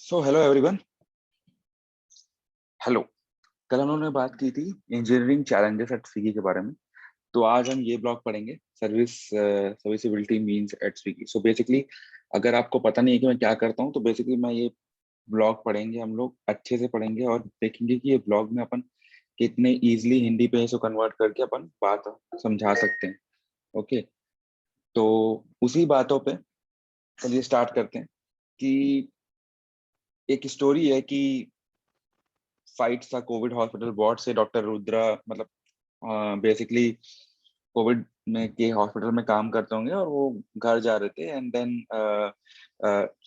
So hello everyone. Hello. कल उन्होंने बात की थी इंजीनियरिंग चैलेंजेस एट स्विगी के बारे में। तो आज हम ये ब्लॉग पढ़ेंगे, serviceability means at Swiggy. So basically अगर आपको पता नहीं है कि मैं क्या करता हूँ, तो बेसिकली मैं ये ब्लॉग पढ़ेंगे, हम लोग अच्छे से पढ़ेंगे और देखेंगे कि ये ब्लॉग में अपन कितने इजीली हिंदी पे इसको कन्वर्ट करके अपन बात समझा सकते हैं। ओके, तो उसी बातों पे चलिए स्टार्ट करते हैं कि एक स्टोरी है कि फाइट था कोविड हॉस्पिटल वार्ड से। डॉक्टर रुद्रा मतलब बेसिकली कोविड में के हॉस्पिटल में काम करते होंगे और वो घर जा रहे थे एंड देन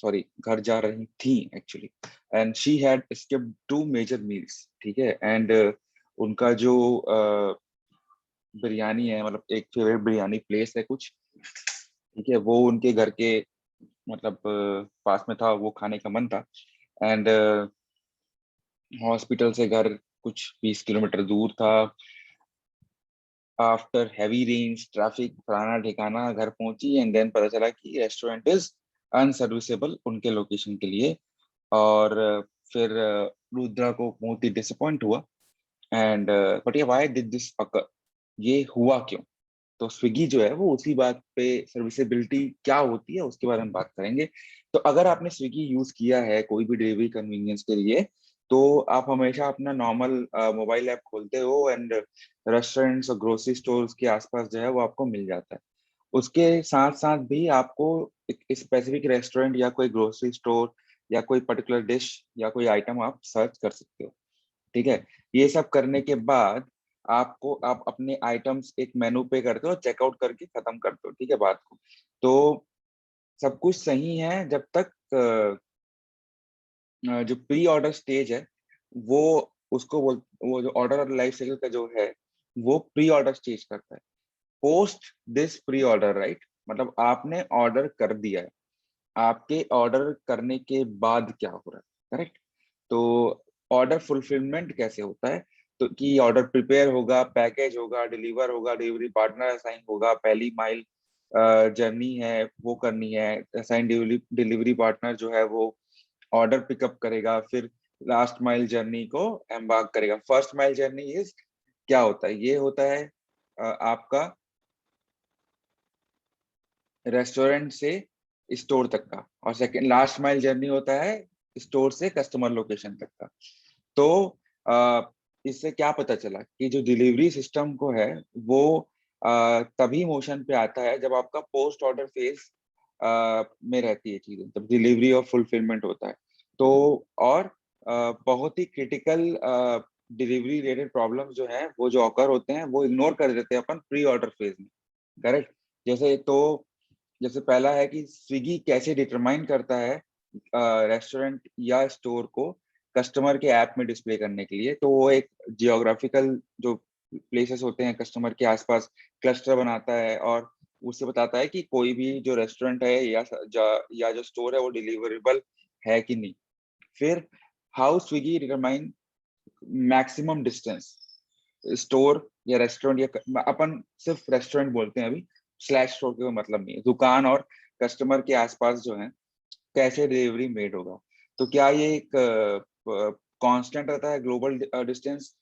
सॉरी घर जा रही थी actually. And she had skipped 2 major meals, ठीक है। एंड उनका जो बिरयानी है, मतलब एक फेवरेट बिरयानी प्लेस है कुछ, ठीक है, वो उनके घर के मतलब पास में था, वो खाने का मन था। एंड हॉस्पिटल से घर कुछ 20 किलोमीटर दूर था। आफ्टर हैवी रेन्स, ट्रैफिक, फलाना ठिकाना, घर पहुंची एंड देन पता चला कि रेस्टोरेंट इज अनसर्विसेबल उनके लोकेशन के लिए। और फिर रुद्रा को बहुत ही डिसअपॉइंट हुआ। एंड बट ये व्हाई डिड दिस अकर, ये हुआ क्यों। तो स्विगी जो है वो उसी बात पे, सर्विसेबिलिटी क्या होती है उसके बारे में बात करेंगे। तो अगर आपने स्विगी यूज किया है कोई भी डिलीवरी कन्वीनियंस के लिए, तो आप हमेशा अपना नॉर्मल मोबाइल ऐप खोलते हो एंड रेस्टोरेंट्स और ग्रोसरी स्टोर्स के आसपास जो है वो आपको मिल जाता है। उसके साथ साथ भी आपको एक स्पेसिफिक रेस्टोरेंट या कोई ग्रोसरी स्टोर या कोई पर्टिकुलर डिश या कोई आइटम आप सर्च कर सकते हो, ठीक है। ये सब करने के बाद आप अपने आइटम्स एक मेनू पे करते हो, चेकआउट करके खत्म करते हो, ठीक है बात को। तो सब कुछ सही है जब तक जो प्री ऑर्डर स्टेज है वो उसको बोल, वो जो ऑर्डर लाइफ साइकिल का जो है वो प्री ऑर्डर स्टेज करता है। Post this pre order, right, मतलब आपने ऑर्डर कर दिया है, आपके ऑर्डर करने के बाद क्या हो रहा है, करेक्ट। तो ऑर्डर फुलफिलमेंट कैसे होता है, तो कि ऑर्डर प्रिपेयर होगा, पैकेज होगा, डिलीवर होगा, डिलीवरी पार्टनर असाइन होगा, पहली माइल जर्नी है वो करनी है, असाइन डिलीवरी पार्टनर जो है वो ऑर्डर पिकअप करेगा, फिर लास्ट माइल जर्नी को एम्बार्क करेगा। फर्स्ट माइल जर्नी इज क्या होता है, ये होता है आपका रेस्टोरेंट से स्टोर तक का, और सेकंड लास्ट माइल जर्नी होता है स्टोर से कस्टमर लोकेशन तक का। तो इससे क्या पता चला कि जो डिलीवरी सिस्टम को है वो तभी मोशन पे आता है जब आपका पोस्ट ऑर्डर फेज में रहती है चीजें, जब डिलीवरी और फुलफिलमेंट होता है। तो और बहुत ही क्रिटिकल डिलीवरी रिलेटेड प्रॉब्लम जो है वो जो ऑकर होते हैं वो इग्नोर कर देते हैं अपन प्री ऑर्डर फेज में, करेक्ट। जैसे तो जैसे पहला है कि स्विगी कैसे डिटरमाइन करता है रेस्टोरेंट या स्टोर को कस्टमर के ऐप में डिस्प्ले करने के लिए। तो वो एक जियोग्राफिकल जो प्लेसेस होते हैं कस्टमर के आसपास क्लस्टर बनाता है और उससे बताता है कि कोई भी जो रेस्टोरेंट है या जो स्टोर है वो डिलीवरेबल है कि नहीं। फिर how Swiggy determine maximum distance store या रेस्टोरेंट, या अपन सिर्फ रेस्टोरेंट बोलते हैं अभी, स्लैश स्टोर का कोई मतलब नहीं है, दुकान और कस्टमर के आसपास जो है कैसे डिलीवरी मेड होगा। तो क्या ये एक कांस्टेंट रहता है ग्लोबल डिस्टेंस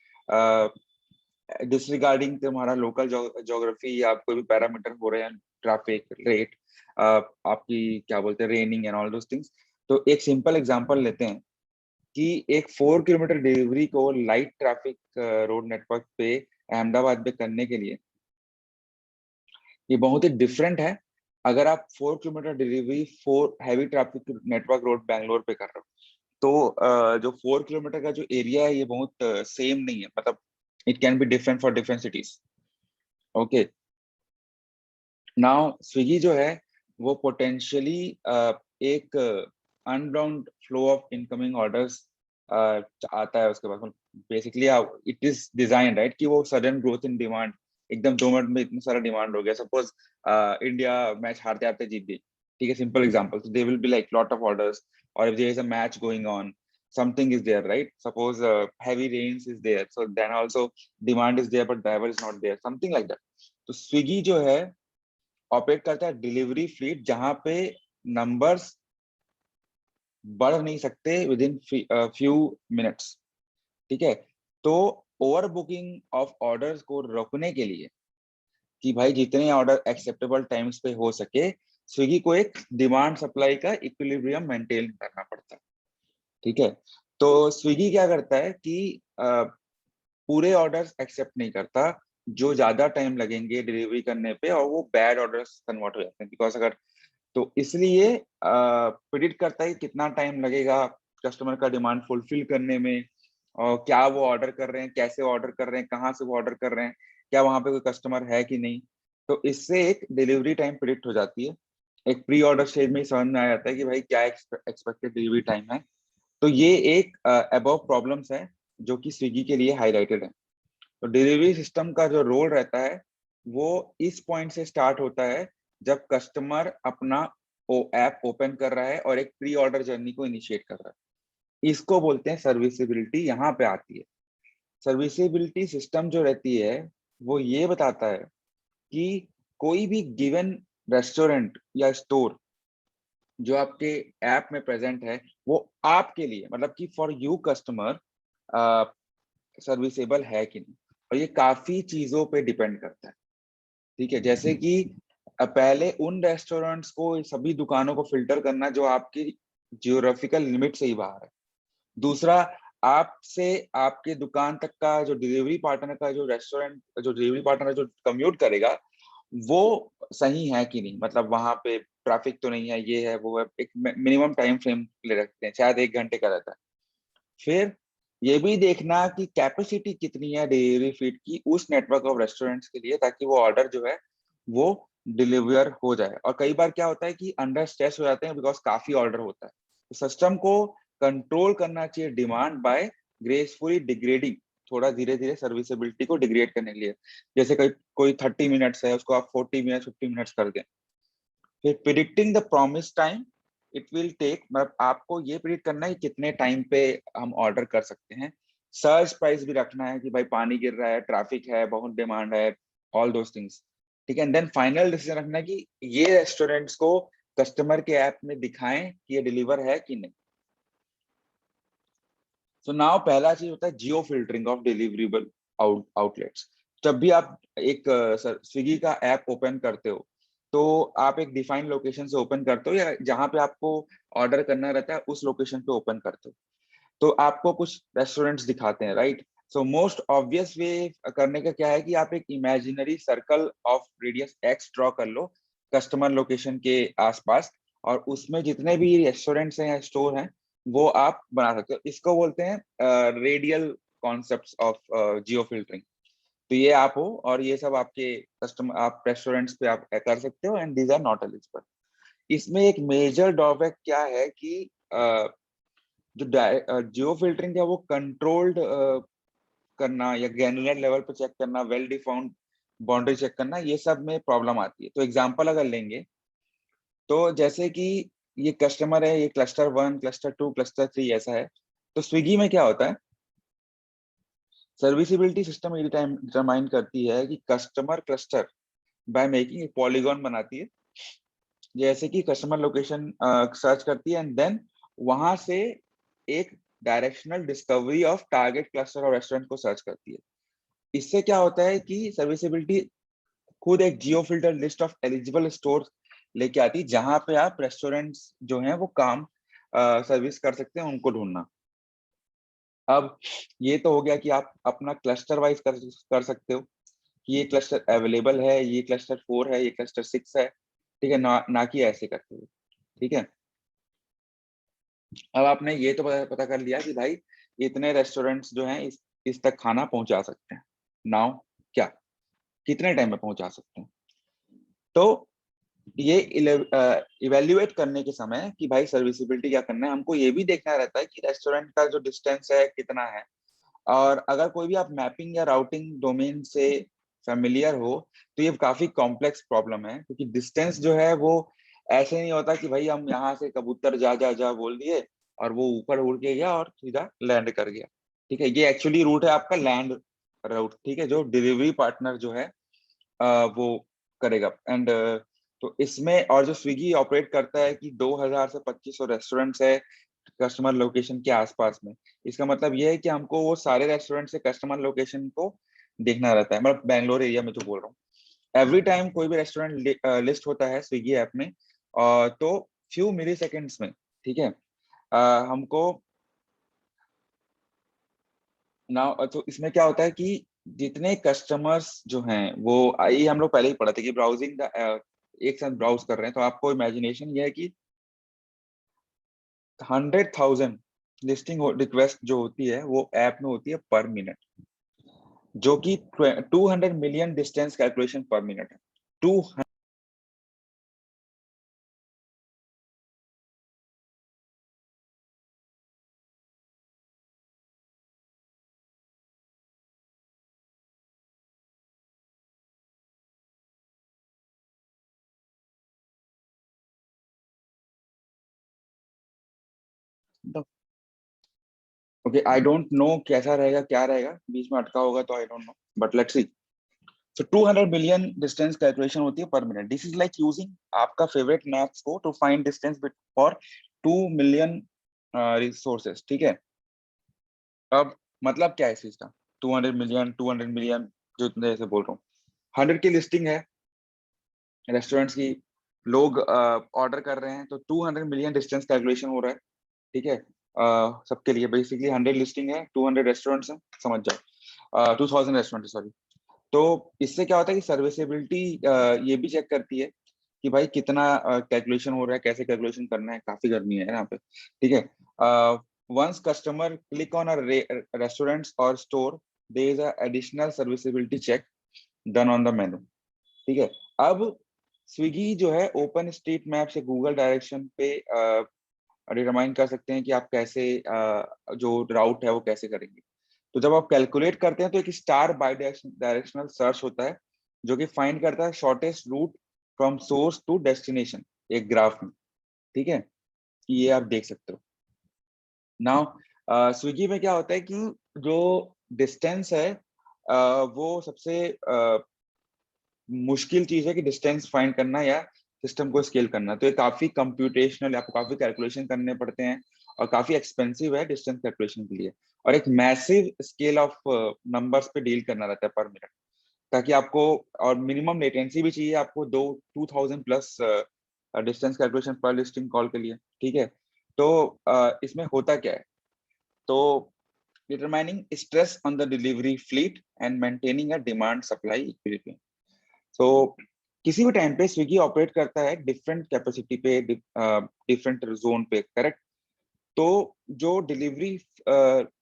डिसरिगार्डिंग तुम्हारा लोकल ज्योग्राफी या कोई भी पैरामीटर हो रहे हैं, ट्रैफिक रेट, आपकी क्या बोलते हैं raining and all those things. तो एक सिंपल एग्जांपल लेते हैं कि एक 4 किलोमीटर डिलीवरी को लाइट ट्रैफिक रोड नेटवर्क पे अहमदाबाद में करने के लिए ये बहुत ही डिफरेंट है अगर आप 4 kilometre delivery 4 heavy traffic network road Bangalore पे कर रहे हो। तो जो 4 किलोमीटर का जो एरिया है ये बहुत सेम नहीं है, मतलब it can be different for different cities. Okay, now Swiggy जो है वो पोटेंशियली एक unbound flow of incoming orders आता है उसके बाद। Basically it is design right कि वो सडन ग्रोथ इन डिमांड, एकदम 2 मिनट में इतना सारा डिमांड हो गया। सपोज इंडिया मैच हारते हारते जीत गई, ठीक है, सिंपल एग्जांपल, तो they will be like lot of orders. और if there is a match going on, something is there, right? Suppose heavy rains is there, so then also demand is there but driver is not there, something like that. तो Swiggy जो है operate करता है delivery fleet जहां पे numbers बढ़ नहीं सकते विद इन फ्यू मिनट्स। ठीक है, तो ओवर बुकिंग ऑफ ऑर्डर्स को रोकने के लिए कि भाई जितने ऑर्डर एक्सेप्टेबल टाइम्स पे हो सके, स्विगी को एक डिमांड सप्लाई का इक्विलिब्रियम मेंटेन करना पड़ता है। ठीक है, तो स्विगी क्या करता है कि पूरे ऑर्डर्स एक्सेप्ट नहीं करता जो ज्यादा टाइम लगेंगे डिलीवरी करने पे, और वो बैड ऑर्डर्स कन्वर्ट हो जाते हैं। बिकॉज अगर, तो इसलिए प्रिडिक्ट करता है कि कितना टाइम लगेगा कस्टमर का डिमांड फुलफिल करने में, और क्या वो ऑर्डर कर रहे हैं, कैसे ऑर्डर कर रहे हैं, कहाँ से वो ऑर्डर कर रहे हैं, क्या वहां पे कोई कस्टमर है कि नहीं। तो इससे एक डिलीवरी टाइम प्रिडिक्ट हो जाती है। एक प्री ऑर्डर स्टेज में ही समझ में आ जाता है कि भाई क्या एक्सपेक्टेड डिलीवरी टाइम है। तो ये एक अबव प्रॉब्लम्स है जो कि स्विगी के लिए हाईलाइटेड है। तो डिलीवरी सिस्टम का जो रोल रहता है वो इस पॉइंट से स्टार्ट होता है जब कस्टमर अपना ऐप ओपन कर रहा है और एक प्री ऑर्डर जर्नी को इनिशिएट कर रहा है। इसको बोलते हैं सर्विसिबिलिटी, यहाँ पे आती है। सर्विसिबिलिटी सिस्टम जो रहती है वो ये बताता है कि कोई भी गिवन रेस्टोरेंट या स्टोर जो आपके ऐप में प्रेजेंट है, वो आपके लिए, मतलब कि फॉर यू कस्टमर, सर्विसेबल है कि नहीं। और ये काफी चीजों पे डिपेंड करता है। ठीक है, जैसे कि पहले उन रेस्टोरेंट्स को, सभी दुकानों को फिल्टर करना जो आपकी जियोग्राफिकल लिमिट से ही बाहर है। दूसरा, आपसे आपके दुकान तक का जो डिलीवरी पार्टनर का, जो रेस्टोरेंट जो डिलीवरी पार्टनर जो कम्यूट करेगा, वो सही है कि नहीं, मतलब वहां पे ट्रैफिक तो नहीं है, ये है वो है। एक मिनिमम टाइम फ्रेम ले रखते हैं, शायद 1 घंटे का रहता है। फिर ये भी देखना कि कैपेसिटी कितनी है डिलीवरी फीड की उस नेटवर्क ऑफ रेस्टोरेंट्स के लिए, ताकि वो ऑर्डर जो है वो डिलीवर हो जाए। और कई बार क्या होता है कि अंडर स्ट्रेस हो जाते हैं बिकॉज काफी ऑर्डर होता है। तो सिस्टम को कंट्रोल करना चाहिए डिमांड बाय ग्रेसफुली डिग्रेडिंग, थोड़ा धीरे धीरे सर्विसेबिलिटी को डिग्रेड करने के लिए। जैसे कोई कोई 30 मिनट्स है, उसको आप 40 मिनट्स 50 मिनट्स कर दें। फिर predicting the promise time, it will take, मतलब आपको ये प्रिडिक्ट करना है कि कितने टाइम पे हम ऑर्डर कर सकते हैं। सर्च प्राइस भी रखना है कि भाई पानी गिर रहा है, ट्रैफिक है, बहुत डिमांड है, ऑल दोस थिंग्स। ठीक है, एंड देन फाइनल डिसीजन रखना है कि ये रेस्टोरेंट्स को कस्टमर के ऐप में दिखाएं कि ये डिलीवर है कि नहीं। सो नाउ पहला चीज होता है जियो फिल्टरिंग ऑफ डिलीवरेबल आउटलेट्स। जब भी आप एक स्विगी का ऐप ओपन करते हो, तो आप एक डिफाइंड लोकेशन से ओपन करते हो, या जहां पे आपको ऑर्डर करना रहता है उस लोकेशन पे ओपन करते हो। तो आपको कुछ रेस्टोरेंट्स दिखाते हैं, राइट। सो मोस्ट ऑब्वियस वे करने का क्या है कि आप एक imaginary circle of radius x draw कर लो कस्टमर लोकेशन के आसपास, और उसमें जितने भी रेस्टोरेंट्स हैं या स्टोर हैं वो आप बना सकते हो। इसको बोलते हैं radial concepts of Jio filtering. तो ये आप हो, और ये सब आपके कस्टमर, आप रेस्टोरेंट्स पे आप कर सकते हो, and these are not eligible. इसमें एक मेजर ड्रॉबैक क्या है कि जो जियो फिल्टरिंग है वो कंट्रोल्ड करना, या ग्रैन्युलर लेवल पे चेक करना, वेल डिफाइंड बाउंड्री चेक करना, ये सब में प्रॉब्लम आती है। तो एग्जांपल अगर लेंगे, तो जैसे कि ये कस्टमर है, ये क्लस्टर 1, क्लस्टर 2, क्लस्टर 3 ऐसा है। तो स्विगी में क्या होता है, सर्विसिबिलिटी सिस्टम ये डिटरमाइन करती है कि कस्टमर क्लस्टर बाय मेकिंग एक पॉलीगॉन बनाती है। जैसे कि कस्टमर लोकेशन सर्च करती है, एंड देन वहां से एक directional discovery of target cluster और रेस्टोरेंट को सर्च करती है। इससे क्या होता है कि सर्विसिबिलिटी खुद एक geo filter list of eligible store लेके आती है, जहां पे आप रेस्टोरेंट्स जो हैं वो काम सर्विस कर सकते हैं, उनको ढूंढना। अब ये तो हो गया कि आप अपना क्लस्टर वाइज कर सकते हो कि ये क्लस्टर अवेलेबल है, ये क्लस्टर 4 है, ये क्लस्टर 6 है। ठीक है, ना कि ऐसे करते हुए। ठीक है, अब आपने ये तो पता कर लिया कि भाई इतने रेस्टोरेंट्स जो हैं इस तक खाना पहुंचा सकते हैं। नाउ क्या, कितने टाइम में पहुंचा सकते हैं। तो ये इवेल्युएट करने के समय कि भाई सर्विसिबिलिटी क्या करना है, हमको ये भी देखना रहता है कि रेस्टोरेंट का जो डिस्टेंस है कितना है। और अगर कोई भी आप मैपिंग या राउटिंग डोमेन से फेमिलियर हो, तो ये काफी कॉम्प्लेक्स प्रॉब्लम है, क्योंकि डिस्टेंस जो है वो ऐसे नहीं होता कि भाई हम यहाँ से कबूतर जा जा जा बोल दिए और वो ऊपर उड़ के गया और सीधा लैंड कर गया। ठीक है, ये एक्चुअली रूट है आपका लैंड रूट। ठीक है, जो डिलीवरी पार्टनर जो है वो करेगा। एंड तो इसमें, और जो स्विगी ऑपरेट करता है कि 2000 से 2500 रेस्टोरेंट्स है, कस्टमर लोकेशन के आसपास में। इसका मतलब ये है कि हमको वो सारे रेस्टोरेंट से कस्टमर लोकेशन को देखना रहता है। मतलब बैंगलोर एरिया में जो बोल रहा हूँ, एवरी टाइम कोई भी रेस्टोरेंट लिस्ट होता है स्विगी ऐप में, तो फ्यू मिली सेकेंड्स में, ठीक है, हमको ना, तो इसमें क्या होता है कि जितने कस्टमर्स जो हैं वो, ये हम लोग पहले ही पढ़ा था कि ब्राउजिंग एक साथ ब्राउज कर रहे हैं, तो आपको इमेजिनेशन ये है कि 100,000 लिस्टिंग रिक्वेस्ट जो होती है वो ऐप में होती है पर मिनट, जो कि 200 मिलियन डिस्टेंस कैलकुलेशन पर मिनट है। 200। ओके, आई डोंट नो कैसा रहेगा, क्या रहेगा, बीच में अटका होगा तो I don't know, but let's see. So 200 million distance calculation होती है per minute. This is like using आपका फेवरेट मैप्स को to find distance for 2 million resources, ठीक है। अब मतलब क्या है इस चीज का, 200 मिलियन जो इतने जैसे बोल रहा हूँ, 100 की लिस्टिंग है रेस्टोरेंट्स की, लोग ऑर्डर कर रहे हैं, तो 200 मिलियन डिस्टेंस कैलकुलेशन हो रहा है, ठीक है। सबके लिए बेसिकली 100 लिस्टिंग है, 200 रेस्टोरेंट्स हैं, समझ जाओ, 2000 रेस्टोरेंट, सॉरी। तो इससे क्या होता है कि सर्विसेबिलिटी ये भी चेक करती है कि भाई कितना कैलकुलेशन हो रहा है, कैसे कैलकुलेशन करना है, काफी गर्मी है यहाँ पे, ठीक है। Once customer click on a restaurant और store, there is a additional serviceability check done on the menu, ठीक है। अब स्विगी जो है ओपन स्ट्रीट मैप से गूगल डायरेक्शन पे डिटरमाइन कर सकते हैं कि आप कैसे जो राउट है वो कैसे करेंगे। तो जब आप कैलकुलेट करते हैं तो एक स्टार बाई डायरेक्शनल सर्च होता है, जो कि फाइंड करता है shortest route from source to destination एक ग्राफ में, ठीक है। ये आप देख सकते हो। नाउ स्विगी में क्या होता है कि जो डिस्टेंस है वो सबसे मुश्किल चीज है कि डिस्टेंस फाइंड करना या सिस्टम को स्केल करना। तो ये काफी कंप्यूटेशनल, आपको काफी कैलकुलेशन करने पड़ते हैं और काफी एक्सपेंसिव है डिस्टेंस कैलकुलेशन के लिए, और एक मैसिव स्केल ऑफ नंबर्स पे डील करना रहता है पर मिनट, ताकि आपको, और मिनिमम लेटेंसी भी चाहिए आपको, 2000 प्लस डिस्टेंस कैलकुलेशन पर लिस्टिंग कॉल के लिए, ठीक है। तो इसमें होता क्या है, तो determining stress on the delivery fleet and maintaining a demand supply equilibrium. तो किसी भी टाइम पे स्विगी ऑपरेट करता है डिफरेंट कैपेसिटी पे, डिफरेंट जोन पे, करेक्ट। तो जो डिलीवरी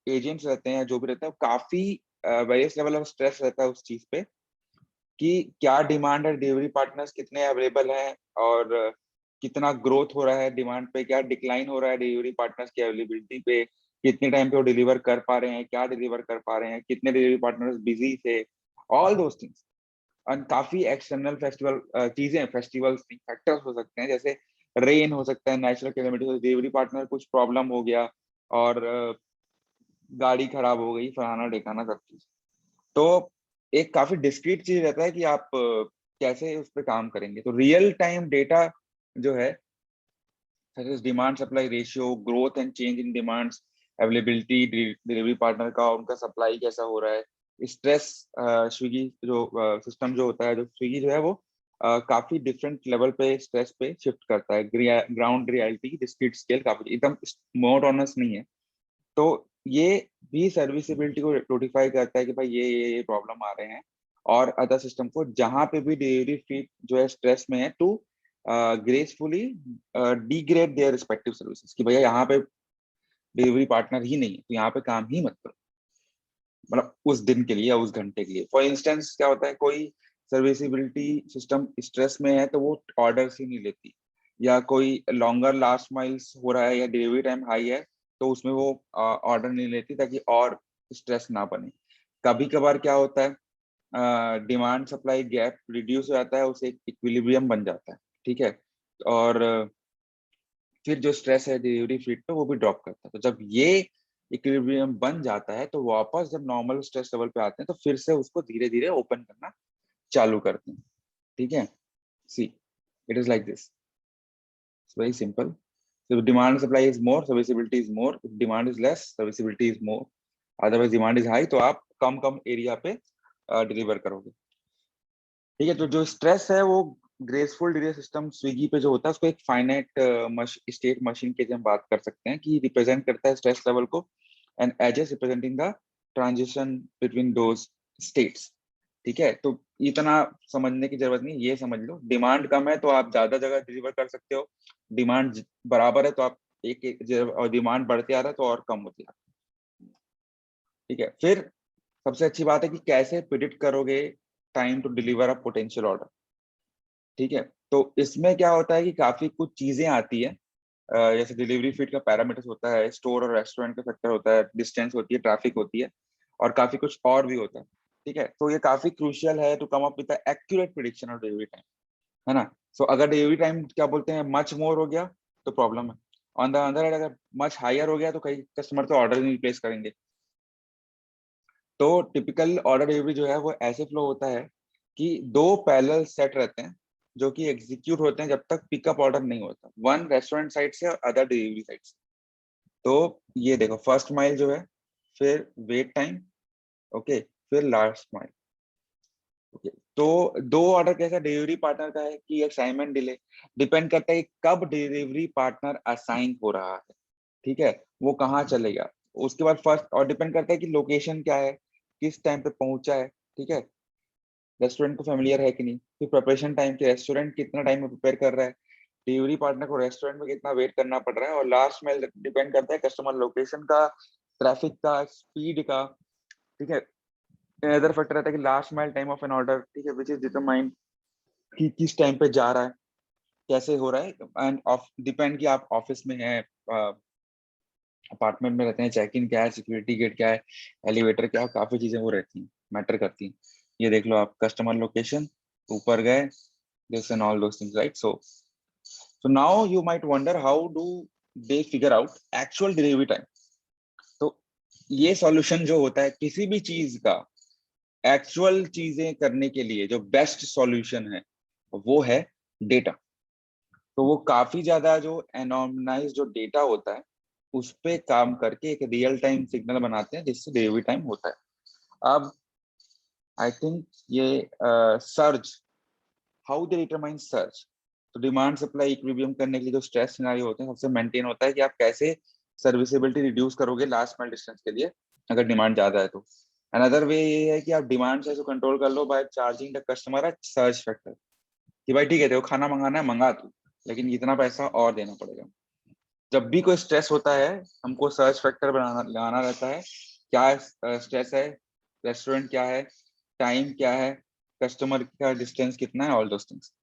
एजेंट्स रहते हैं, जो भी रहता है, काफी वेरियस लेवल ऑफ स्ट्रेस रहता है उस चीज पे कि क्या डिमांड है, डिलीवरी पार्टनर्स कितने अवेलेबल हैं, और कितना ग्रोथ हो रहा है डिमांड पे, क्या डिक्लाइन हो रहा है डिलीवरी पार्टनर्स की अवेलेबिलिटी पे, कितने टाइम पे वो डिलीवर कर पा रहे हैं, क्या डिलीवर कर पा रहे हैं, कितने डिलीवरी पार्टनर्स बिजी थे, ऑल दोस थिंग्स। और काफी एक्सटर्नल फेस्टिवल चीजें, फेस्टिवल्स फैक्टर्स हो सकते हैं, जैसे रेन हो सकता है, नेचुरल कैलेमिटी, डिलीवरी पार्टनर कुछ प्रॉब्लम हो गया, और गाड़ी खराब हो गई, फलाना ढिकाना सब चीज। तो एक काफी डिस्क्रीट चीज रहता है कि आप कैसे उस पर काम करेंगे। तो रियल टाइम डेटा जो है, demand supply ratio, growth and change in demands, availability delivery partner का, उनका सप्लाई कैसा हो रहा है, स्ट्रेस, स्विगी जो सिस्टम जो होता है, जो स्विगी जो है वो काफी डिफरेंट लेवल पे स्ट्रेस पे शिफ्ट करता है। ग्राउंड रियलिटी डिस्क्रीट स्केल काफी एकदम मोनोटोनस नहीं है। तो ये भी सर्विसेबिलिटी को नोटिफाई करता है कि भाई ये प्रॉब्लम आ रहे हैं, और अदर सिस्टम को जहां पे भी डिलीवरी फीड जो है स्ट्रेस में है, to gracefully degrade their respective services, कि भैया यहाँ पे डिलीवरी पार्टनर ही नहीं है तो यहाँ पे काम ही मत करो, मतलब उस दिन के लिए या उस घंटे के लिए। फॉर इंस्टेंस क्या होता है, कोई सर्विसिबिलिटी सिस्टम स्ट्रेस में है तो वो ऑर्डर ही नहीं लेती, या कोई लॉन्गर लास्ट माइल्स हो रहा है या डिलीवरी टाइम हाई है तो उसमें वो ऑर्डर नहीं लेती, ताकि और स्ट्रेस ना बने। कभी कभार क्या होता है, डिमांड सप्लाई गैप रिड्यूस हो जाता है, उसे इक्विलिब्रियम बन जाता है, ठीक है। और फिर जो स्ट्रेस है डिलीवरी फीड पे वो भी ड्रॉप करता है। तो जब ये इक्विलिब्रियम बन जाता है तो वापस जब नॉर्मल स्ट्रेस लेवल पे आते हैं तो फिर से उसको धीरे धीरे ओपन करना चालू करते हैं, ठीक है। See, it is like this, it's very simple. So demand supply is more, serviceability is more. If demand is less, serviceability is more. Otherwise demand is high, तो आप कम कम एरिया पे डिलीवर करोगे। ठीक है, तो जो स्ट्रेस है वो ग्रेसफुल डिले सिस्टम स्विगी पे जो होता है उसको एक फाइनाइट स्टेट मशीन के हम बात कर सकते हैं कि रिप्रेजेंट करता है स्ट्रेस लेवल को, and edges representing the transition between those states. ठीक है, तो इतना समझने की जरूरत नहीं, ये समझ लो डिमांड कम है तो आप ज्यादा जगह डिलीवर कर सकते हो, डिमांड बराबर है तो आप एक जगह, और डिमांड बढ़ते आ रहा है तो और कम होती है। ठीक है, फिर सबसे अच्छी बात है कि कैसे प्रिडिक्ट करोगे time to deliver a potential order. ठीक है, तो इसमें क्या होता है कि काफी कुछ चीजें आती है, जैसे डिलीवरी फीड का पैरामीटर्स होता है, स्टोर और रेस्टोरेंट का फैक्टर होता है, डिस्टेंस होती है, ट्रैफिक होती है, और काफी कुछ और भी होता है। ठीक है, तो ये काफी क्रूशियल है to come up with the accurate prediction of delivery time, है ना। सो अगर डिलीवरी टाइम क्या बोलते हैं मच मोर हो गया तो प्रॉब्लम है। ऑन द अदर हैंड अगर मच हायर हो गया तो कई कस्टमर तो ऑर्डर नहीं प्लेस करेंगे। तो टिपिकल ऑर्डर डिलीवरी जो है वो ऐसे फ्लो होता है कि दो पैरेलल सेट रहते हैं जो कि एग्जीक्यूट होते हैं जब तक पिकअप ऑर्डर नहीं होता, वन रेस्टोरेंट साइड से और अदर डिलीवरी साइड से। तो ये देखो फर्स्ट माइल जो है, फिर वेट टाइम, ओके, फिर लास्ट माइल। ओके, तो दो ऑर्डर कैसा डिलीवरी पार्टनर का है कि असाइनमेंट डिले डिपेंड करता है कि कब डिलीवरी पार्टनर असाइन हो रहा है। ठीक है, वो कहाँ चलेगा। उसके बाद फर्स्ट और डिपेंड करता है कि लोकेशन क्या है, किस टाइम पे पहुंचा है। ठीक है, रेस्टोरेंट को फेमिलियर है कि नहीं, फिर प्रिपरेशन टाइम के रेस्टोरेंट कितना टाइम में प्रिपेयर कर रहा है, डिलीवरी पार्टनर को रेस्टोरेंट में कितना वेट करना पड़ रहा है, और लास्ट में डिपेंड करता है कस्टमर लोकेशन का, ट्रैफिक का, स्पीड का। ठीक है, अदर फैक्टर रहता है कि last mile time of an order, ठीक है, विच इज डिटरमाइंड कि किस टाइम पे जा रहा है, कैसे हो रहा है, एंड ऑफ डिपेंड कि आप ऑफिस में हैं, अपार्टमेंट में रहते हैं, चेक इन क्या है, सिक्योरिटी गेट क्या है, एलिवेटर क्या है, काफी चीजें वो रहती हैं, मैटर करती हैं। ये देख लो आप कस्टमर लोकेशन, ऊपर गए, this and all those things, right. So now you might wonder how do they figure out actual delivery time. तो ये सॉल्यूशन जो होता है किसी भी चीज का एक्चुअल चीजें करने के लिए जो बेस्ट सॉल्यूशन है वो है डेटा। तो वो काफी ज्यादा जो एनोमनाइज जो डेटा होता है उस पे काम करके एक रियल टाइम सिग्नल बनाते हैं जिससे डिलीवरी टाइम होता है। अब आई थिंक ये surge, how they determine search. तो डिमांड सप्लाई इक्विलिब्रियम करने के लिए जो स्ट्रेस सिनेरियो होते हैं सबसे मेंटेन होता है कि आप कैसे सर्विसेबिलिटी रिड्यूस करोगे लास्ट माइल डिस्टेंस के लिए अगर डिमांड ज्यादा है तो। अनदर वे ये है कि आप डिमांड से कंट्रोल कर लो by charging the customer a search factor, कि भाई ठीक है देखो खाना मंगाना है मंगा तू, लेकिन इतना पैसा और देना पड़ेगा। जब भी कोई स्ट्रेस होता है हमको सर्च फैक्टर बनाना लगाना रहता है, क्या स्ट्रेस है, रेस्टोरेंट क्या है, टाइम क्या है, कस्टमर का डिस्टेंस कितना है, ऑल दोस थिंग्स।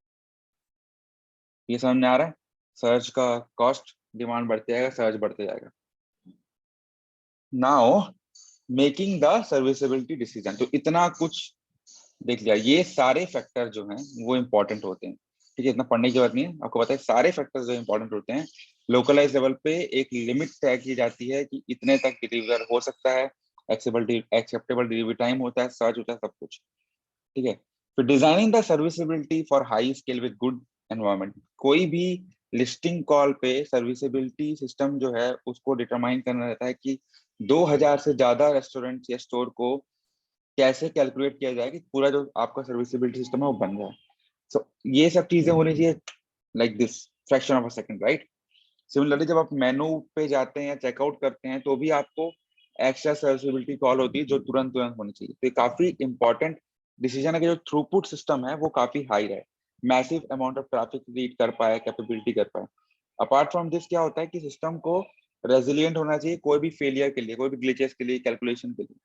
ये समझ में आ रहा है। सर्च का कॉस्ट, डिमांड बढ़ते जाएगा, सर्च बढ़ते जाएगा। Now making the serviceability decision, तो इतना कुछ देख लिया, ये सारे फैक्टर जो हैं वो इंपॉर्टेंट होते हैं। ठीक है, इतना पढ़ने की जरूरत नहीं है, आपको पता है सारे फैक्टर्स जो इंपॉर्टेंट होते हैं। लोकलाइज लेवल पे एक लिमिट तय की जाती है कि इतने तक डिलीवर हो सकता है, एक्सेप्टेबल डिलीवरी टाइम होता है, सर्च होता है, सब कुछ। ठीक है, फिर designing the serviceability for high scale with good environment. कोई भी लिस्टिंग कॉल पे सर्विसेबिलिटी सिस्टम जो है उसको डिटरमाइन करना रहता है कि 2000 से ज्यादा रेस्टोरेंट या स्टोर को कैसे कैलकुलेट किया जाए कि पूरा जो आपका सर्विसेबिलिटी सिस्टम है वो बन जाए। सो ये सब चीजें होनी चाहिए like this, fraction of a second, right. Similarly जब आप मेनू पे जाते हैं या चेकआउट करते हैं तो भी आपको एक्स्ट्रा सर्विसेबिलिटी कॉल होती है जो तुरंत तुरंत होनी चाहिए। तो ये काफी इंपॉर्टेंट डिसीजन है कि जो थ्रूपुट सिस्टम है वो काफी हाई रहे, massive amount of traffic read कर पाए, कैपेबिलिटी कर पाए। अपार्ट फ्रॉम दिस क्या होता है कि सिस्टम को रेजिलियंट होना चाहिए कोई भी फेलियर के लिए, कोई भी ग्लिचेस के लिए, कैलकुलेशन के लिए।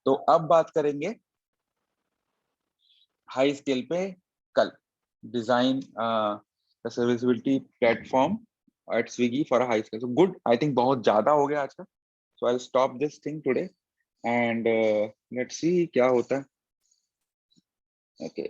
तो अब बात करेंगे हाई स्केल पे कल, design serviceability platform at Swiggy for high scale. So good, I think बहुत ज्यादा हो गया आज का। So I stop this thing today and let's see क्या होता है। ओके,